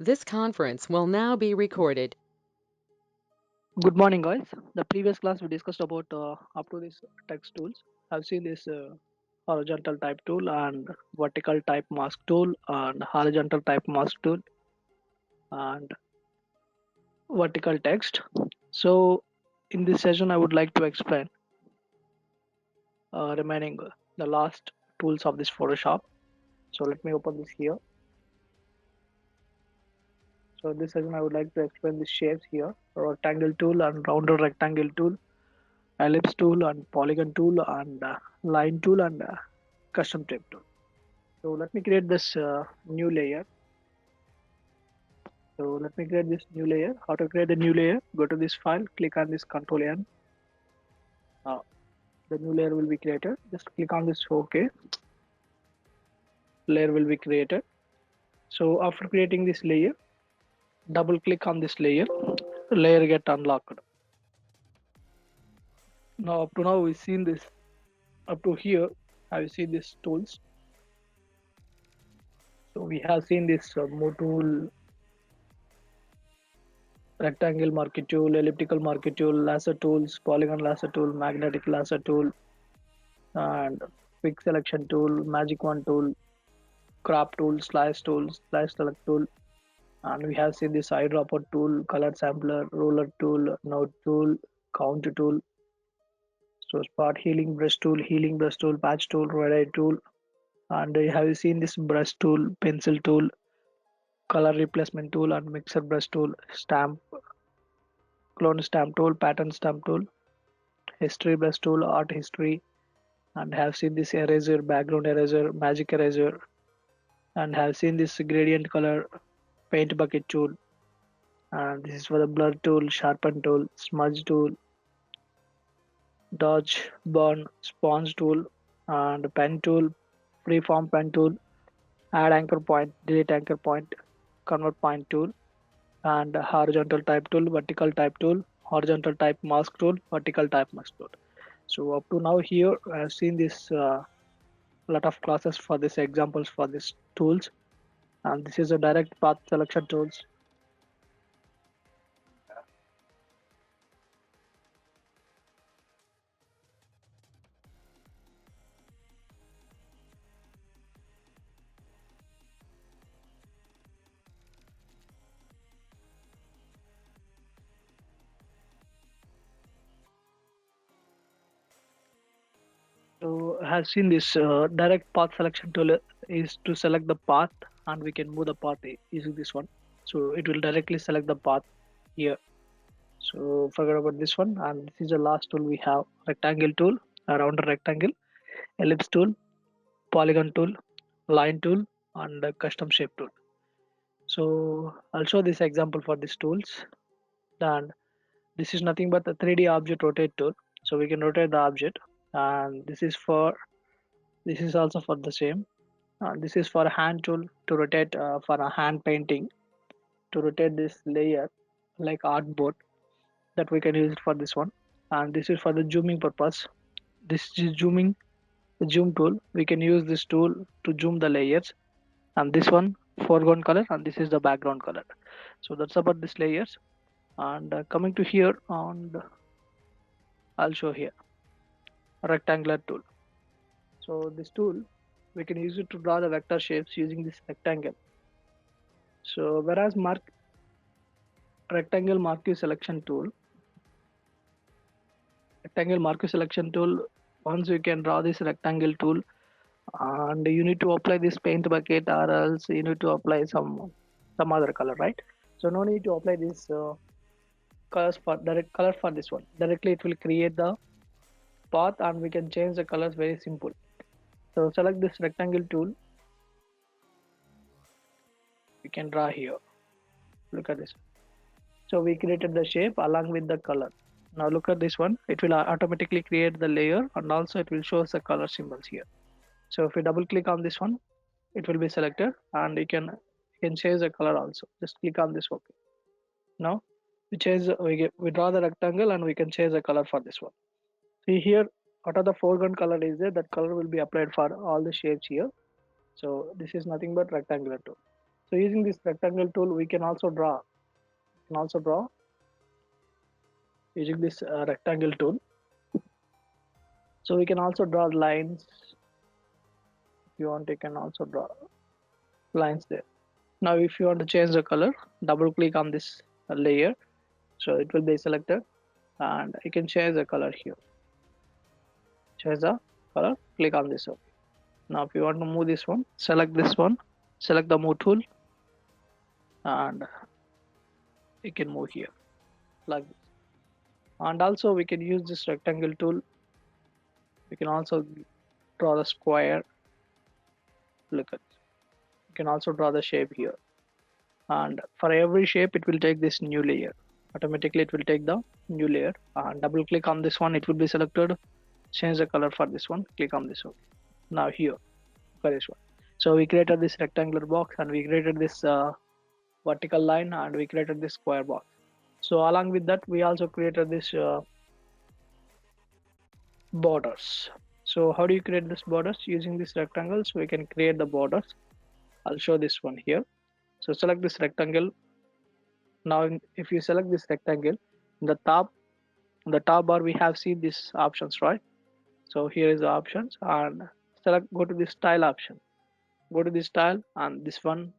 This conference will now be recorded. Good morning, guys. The previous class we discussed about up to this text tools. I've seen this horizontal type tool and vertical type mask tool and horizontal type mask tool and vertical text. So in this session, I would like to explain remaining the last tools of this Photoshop. So let me open this here. So in this session, I would like to explain the shapes here: rectangle tool and rounded rectangle tool, ellipse tool and polygon tool and line tool and custom shape tool. So let me create this new layer. So let me create this new layer. How to create the new layer? Go to this file, click on this Control N. Uh, the new layer will be created. Just click on this OK. Layer will be created. So after creating this layer, double click on this layer. Layer get unlocked. Now up to now we've seen this. Up to here, I've seen these tools. So we have seen this move tool, rectangle marquee tool, elliptical marquee tool, lasso tools, polygon lasso tool, magnetic lasso tool, and quick selection tool, magic wand tool, crop tool, slice select tool, and we have seen this eyedropper tool, color sampler, roller tool, node tool, count tool, so spot healing brush tool, patch tool, red eye tool, and have you seen this brush tool, pencil tool, color replacement tool, and mixer brush tool, stamp, clone stamp tool, pattern stamp tool, history brush tool, art history, and have seen this eraser, background eraser, magic eraser, and have seen this gradient color paint bucket tool, and this is for the blur tool, sharpen tool, smudge tool, dodge burn sponge tool, and pen tool, freeform pen tool, add anchor point, delete anchor point, convert point tool, and horizontal type tool, vertical type tool, horizontal type mask tool, vertical type mask tool. So up to now here I have seen this lot of classes for this examples for these tools, and this is a direct path selection tools. So I have seen this direct path selection tool is to select the path, and we can move the path using this one. So it will directly select the path here. So forget about this one, and this is the last tool we have: rectangle tool, around a rectangle, ellipse tool, polygon tool, line tool, and a custom shape tool. So I'll show this example for these tools. And this is nothing but the 3D object rotate tool. So we can rotate the object, and this is also for the same. This is for a hand tool to rotate for a hand painting, to rotate this layer like artboard, that we can use it for this one. And this is for the zooming purpose. This is zooming, the zoom tool. We can use this tool to zoom the layers. And this one foreground color, and this is the background color. So that's about this layers. And coming to here, and I'll show here rectangular tool. So this tool, we can use it to draw the vector shapes using this rectangle. So whereas rectangle marquee selection tool, once you can draw this rectangle tool, and you need to apply this paint bucket, or else you need to apply some other color, right? So no need to apply this colors for direct color for this one. Directly it will create the path, and we can change the colors very simple. So select this rectangle tool, we can draw here. Look at this. So we created the shape along with the color. Now look at this one, it will automatically create the layer, and also it will show us the color symbols here. So if we double click on this one, it will be selected, and you can change the color also. Just click on this. OK. Now we draw the rectangle, and we can change the color for this one. See here, what are the foreground color is there, that color will be applied for all the shapes here. So this is nothing but rectangular tool. So using this rectangle tool, we can also draw. Using this rectangle tool. So we can also draw lines. If you want, you can also draw lines there. Now, if you want to change the color, double click on this layer. So it will be selected, and you can change the color here. Change the color, click on this one. Now, if you want to move this one, select this one, select the move tool, and you can move here like this. And also, we can use this rectangle tool. We can also draw the square. Look at this. You can also draw the shape here. And for every shape, it will take this new layer. Automatically, it will take the new layer. And double click on this one, it will be selected. Change the color for this one. Click on this one. Now here, for this one. So we created this rectangular box, and we created this vertical line, and we created this square box. So along with that, we also created this borders. So how do you create this borders? Using this rectangle, so we can create the borders. I'll show this one here. So select this rectangle. Now if you select this rectangle, in the top bar we have seen these options, right? So here is the options, and go to the style option. Go to the style, and this one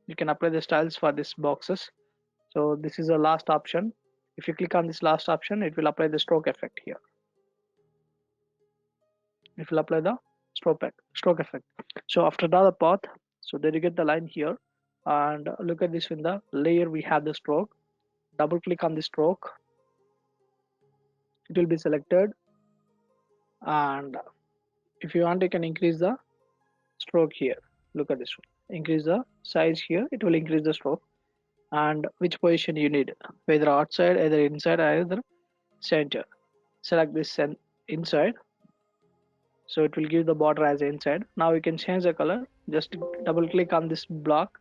you can apply the styles for these boxes. So this is the last option. If you click on this last option, it will apply the stroke effect here. It will apply the stroke effect. So after the path, so then you get the line here, and look at this. In the layer we have the stroke. Double click on the stroke, it will be selected, and if you want, you can increase the stroke here. Look at this one. Increase the size here, it will increase the stroke, and which position you need, whether outside, either inside, or either center. Select this inside, so it will give the border as inside. Now we can change the color. Just double click on this block,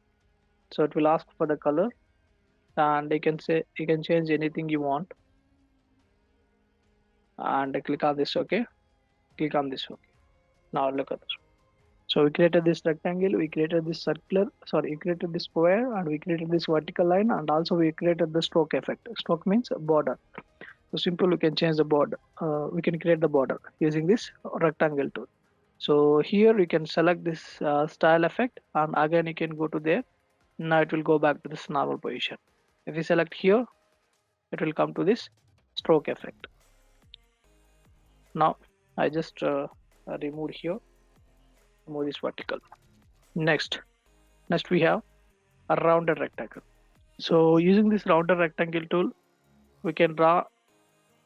so it will ask for the color, and you can change anything you want, and click on this OK. Click on this OK. Now look at this. So we created this rectangle, we created this we created this square, and we created this vertical line, and also we created the stroke effect. Stroke means border. So simple, we can change the border. We can create the border using this rectangle tool. So here you can select this style effect, and again you can go to there. Now it will go back to this normal position. If you select here, it will come to this stroke effect. Now I just removed here. Move this vertical. Next we have a rounded rectangle. So using this rounded rectangle tool, we can draw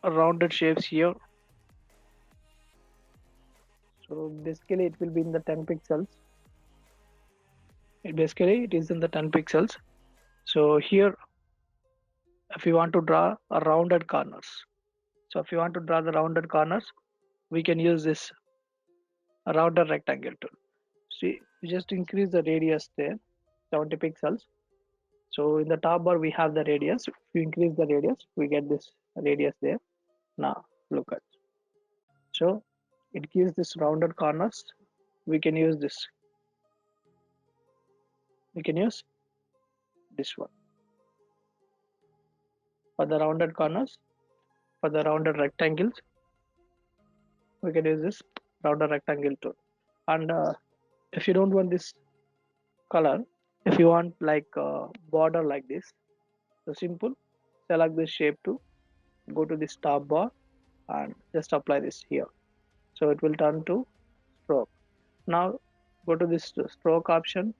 rounded shapes here. So basically it will be in the 10 pixels. It is in the 10 pixels. So here, if you want to draw a rounded corners, so if you want to draw the rounded corners, we can use this rounded rectangle tool. See, we just increase the radius there, 70 pixels. So in the top bar we have the radius. If you increase the radius, we get this radius there. Now look at. So it gives this rounded corners. We can use this. We can use this one for the rounded corners. For the rounded rectangles, we can use this rounded rectangle tool. And if you don't want this color, if you want like a border like this, so simple, select this shape to go to this top bar and just apply this here. So it will turn to stroke. Now go to this stroke option,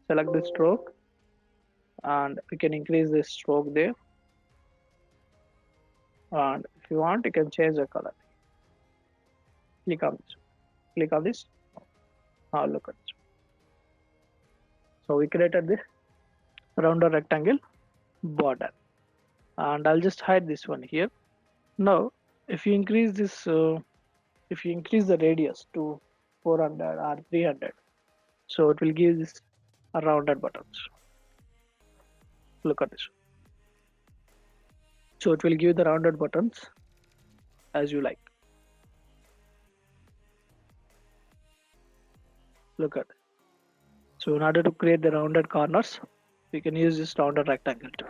select the stroke, and we can increase this stroke there. And if you want, you can change the color. Click on this. Click on this. Now look at this. So we created this rounder rectangle border, and I'll just hide this one here. Now if you increase this if you increase the radius to 400 or 300, so it will give this rounded buttons. Look at this. So it will give the rounded buttons as you like. Look at it. So So in order to create the rounded corners, we can use this rounded rectangle tool.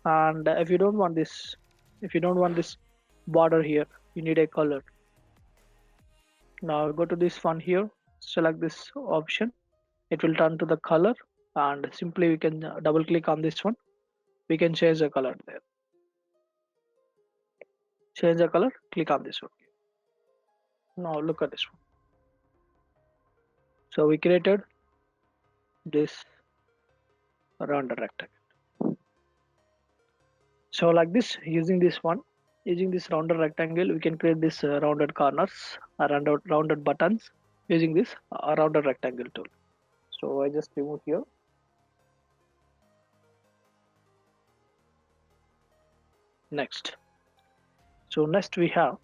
And if you don't want this border here, you need a color. Now go to this one here, select this option. It will turn to the color, and simply we can double click on this one. We can change the color there. Change the color, click on this one. Now look at this one. So we created this rounded rectangle. So like this, using this rounded rectangle, we can create this rounded corners, rounded buttons using this rounded rectangle tool. So I just remove here. Next. So next we have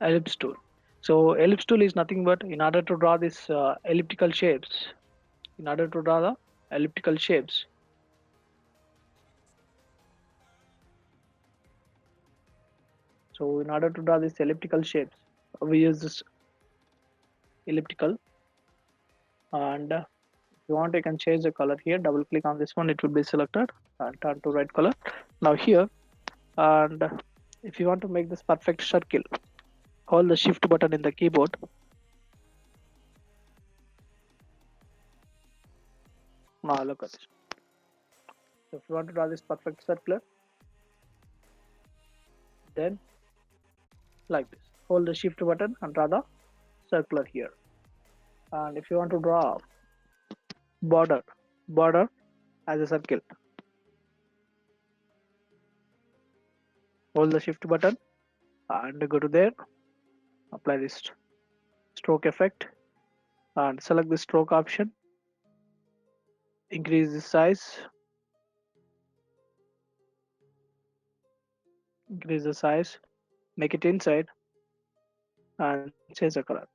ellipse tool. So ellipse tool is nothing but in order to draw this elliptical shapes. In order to draw the elliptical shapes, so in order to draw these elliptical shapes, we use this elliptical, and if you want, you can change the color here. Double click on this one, it will be selected and turn to red color. Now here, and if you want to make this perfect circle, hold the shift button in the keyboard. Now look at this. So if you want to draw this perfect circular, then like this, hold the shift button and draw the circular here. And if you want to draw border as a circle, hold the shift button and go to there, apply this stroke effect and select the stroke option, increase the size, make it inside and change the color.